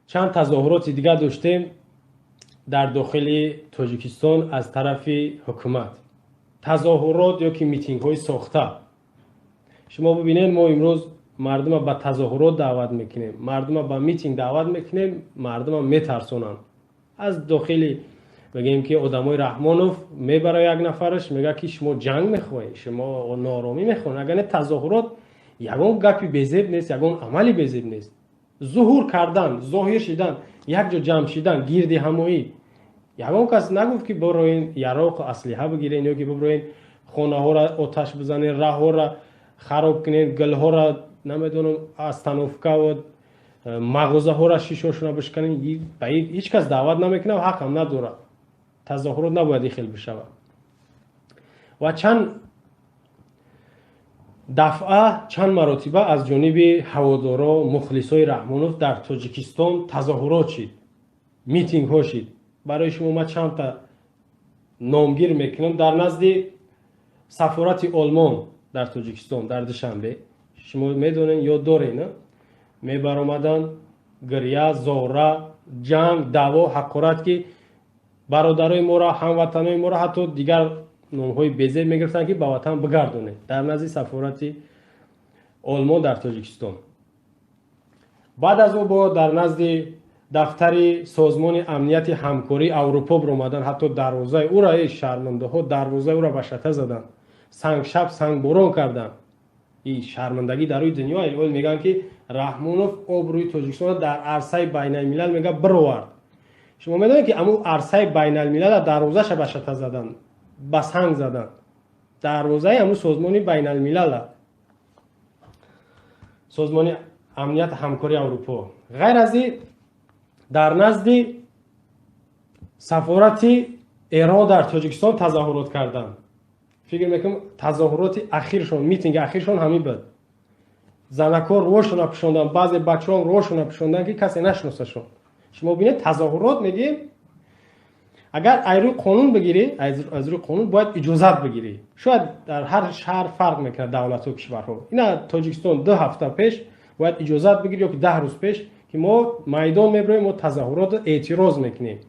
چند تظاهرات دیگر داشتیم در داخل تاجیکستان از طرف حکومت. تظاهرات یا که میتینگ های ساخته. شما ببینید ما امروز مردم به تظاهرات دعوت میکنیم، مردم به میتینگ دعوت میکنیم، مردم میترسونن. از داخل بگیم که آدمای رحمانوف میبره یک نفرش میگه که شما جنگ میخواین، شما نارامی میخواین. اگر تظاهرات یگان گپی بزرگ نیست، یگان عملی بزرگ نیست. ظهور کردن، ظاهر شدن، یک جا جمع شدن، گرد همایی. یگان کس نگفت که بروین یراق اسلحه بگیرین یا که بروین خانه ها را آتش بزنین، راه ها را خراب کنین، گل ها را نمیدونم استانوفکا و مغازه ها را شیشه‌شون بشکنین. هیچ کس دعوت نمیکنه و حق هم نداره. تظاهرات نباید خیلی بشود. و چند دفعه چند مراتبه از جانب هوادارا مخلصای رحمانوف در تاجیکستان تظاهرات شد، میتینگ ها شد. برای شما ما چند تا نامگیر میکنم. در نزد سفارت آلمان در تاجیکستان در دوشنبه شما میدونین یا دارین میبر آمدن گریه، زاره، جنگ، دعوا، حقارت که برادرای ما را، هموطنای ما را حتی دیگر نامهای بیزه میگرفتن که به وطن بگردونه در نزد سفارت آلمان در تاجیکستان. بعد از او با در نزد دفتر سازمان امنیت همکاری اروپا برآمدن، حتی دروازه او را شرمنده ها دروازه او را به شته زدن، سنگ شب سنگ باران کردن. این شرمندگی در روی دنیا. اول میگن که رحمانوف آبروی تاجیکستان در عرصه بین الملل میگه برآورد. شما میدونید که امو عرصه بین الملل دروازه‌اش به شته زدن، به سنگ زدن. دروازه امو سازمان بین الملل، سازمان امنیت همکاری اروپا. غیر از این در نزد سفارت ایران در تاجیکستان تظاهرات کردن. فکر میکنم تظاهرات اخیرشون، میتینگ اخیرشون همین بود. زنکار روشون پوشوندن، بعضی بچه‌ها روشون پوشوندن که کسی نشناسه. شما ببینید تظاهرات میگیم اگر از روی قانون بگیری، از روی قانون باید اجازت بگیری. شاید در هر شهر فرق میکنه دولت و کشورها. اینا تاجیکستان 2 هفته پیش باید اجازت بگیری یا که 10 روز پیش که ما میدان میبریم، ما تظاهرات اعتراض میکنیم.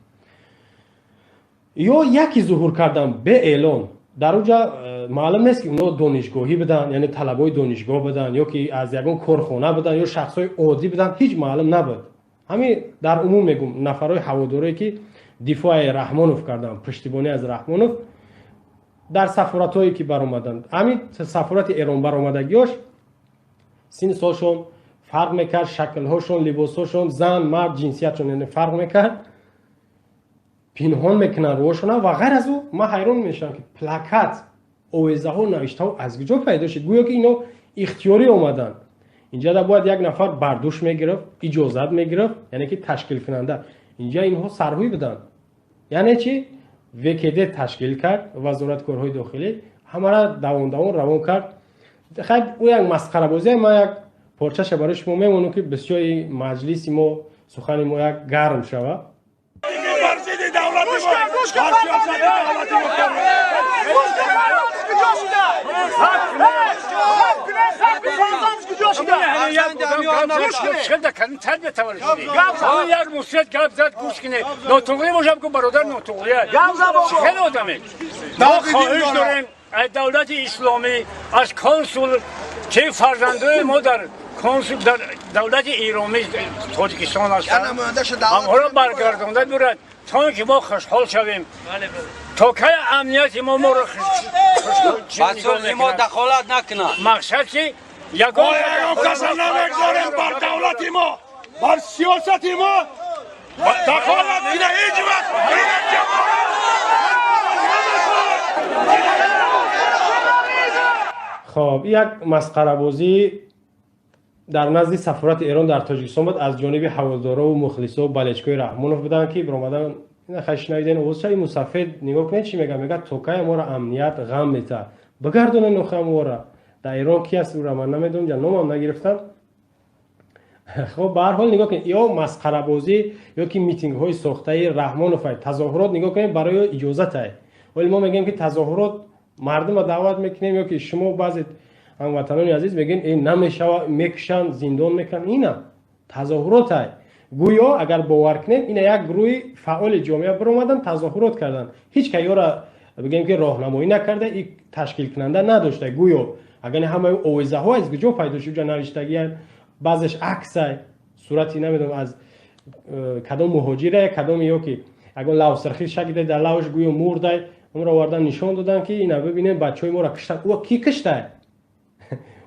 یا یکی ظهور کردن به اعلان در اونجا معلوم نیست که اونا دانشگاهی بدن، یعنی طلبای دانشگاه بدن یا که از یگان کارخانه بدن یا شخصای عادی بدن، هیچ معلوم نبود. همین در عموم میگم نفرای هواداری که دفاع رحمانوف کردن، پشتیبانی از رحمانوف در سفارتایی که برآمدن، همین سفارت ایران برآمدگیاش سن سالشون فرق میکرد، شکلهاشون، لباساشون، زن مرد جنسیتشون یعنی فرق میکرد، پنهان میکنن روشون. و غیر از او ما حیران میشم که پلاکت، آویزه ها، نوشته ها از کجا پیدا شد؟ گویا که اینا اختیاری اومدن. اینجا دا باید یک نفر برداشت میگرفت، اجازت میگرفت، یعنی که تشکیل کننده. اینجا اینها سرهوی بدن. یعنی چی؟ وکیده تشکیل کرد، وزارت کارهای داخلی همه را دوان روان کرد. خیلی او یک مسخره بازی. ما یک پارچه‌اش برای شما میمونم که بسیار مجلس ما سخن ما یک گرم شود. دولت اسلامی از کنسول که فرزندای ما در کنسول در دولت ایرانی تاجیکستان هستند آنها را برگردانده دارد تا که ما خوشحال شویم. تا که امنیت ما را خوشحال ما دخالت نکنه. مقصد که یگان کس نمیگذاریم بر دولت ما، بر سیاست ما دخالت کنه. هیچ وقت خب یک مسخره بازی در نزد سفارت ایران در تاجیکستان بود از جانب هوادارا و مخلصا و بلچکای رحمانوف بودن که برآمدن. اینا خشنایدن اوسای مسافر نگاه کنید چی میگه. میگه توکای ما را امنیت غم میته بگردونه نخم ورا در ایران کی است رو من نمیدونم، جا نامم نگرفتم. خب به هر حال نگاه کنید یا مسخره بازی یا که میتینگ های ساخته رحمانوف تظاهرات نگاه کنید برای اجازت ای. ولی ما میگیم که تظاهرات مردم دعوت میکنیم یا که شما بعضی هموطنان عزیز میگین این نمیشه میکشن زندان میکنن. اینا تظاهرات ای. گویا اگر باور کنید این یک گروه فعال جامعه برآمدن تظاهرات کردن، هیچ کی را بگیم که راهنمایی نکرده، این تشکیل کننده نداشته. گویا اگر همه اویزه ها از کجا پیدا شد نوشتگی، بعضش عکس صورتی نمیدونم از کدام مهاجره کدام یا که اگر لوسرخی شکل در لوش گویا مرده، اون را آوردن نشان دادن که اینا ببینید بچهای ما را کشتن. او کی کشته؟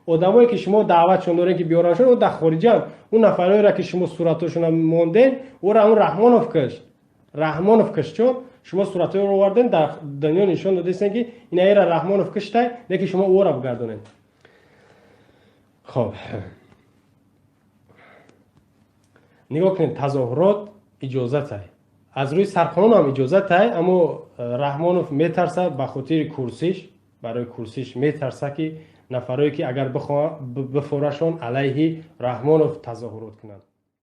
آدمایی که شما دعوتشون دارین که بیارنشون او در خارجن. اون نفرایی را که شما صورتاشون ماندین او را اون رحمانوف کشت چون شما صورتای رو آوردین در دنیا نشان دادین که اینا را رحمانوف کشته، نه که شما او را بگردونین. خب نگاه کنید، تظاهرات اجازت های از روی سرقانون هم اجازت های، اما رحمانوف میترسه به خاطر کرسیش، برای کرسیش میترسه که نفرایی که اگر بفورشان علیه رحمانوف تظاهرات کنند.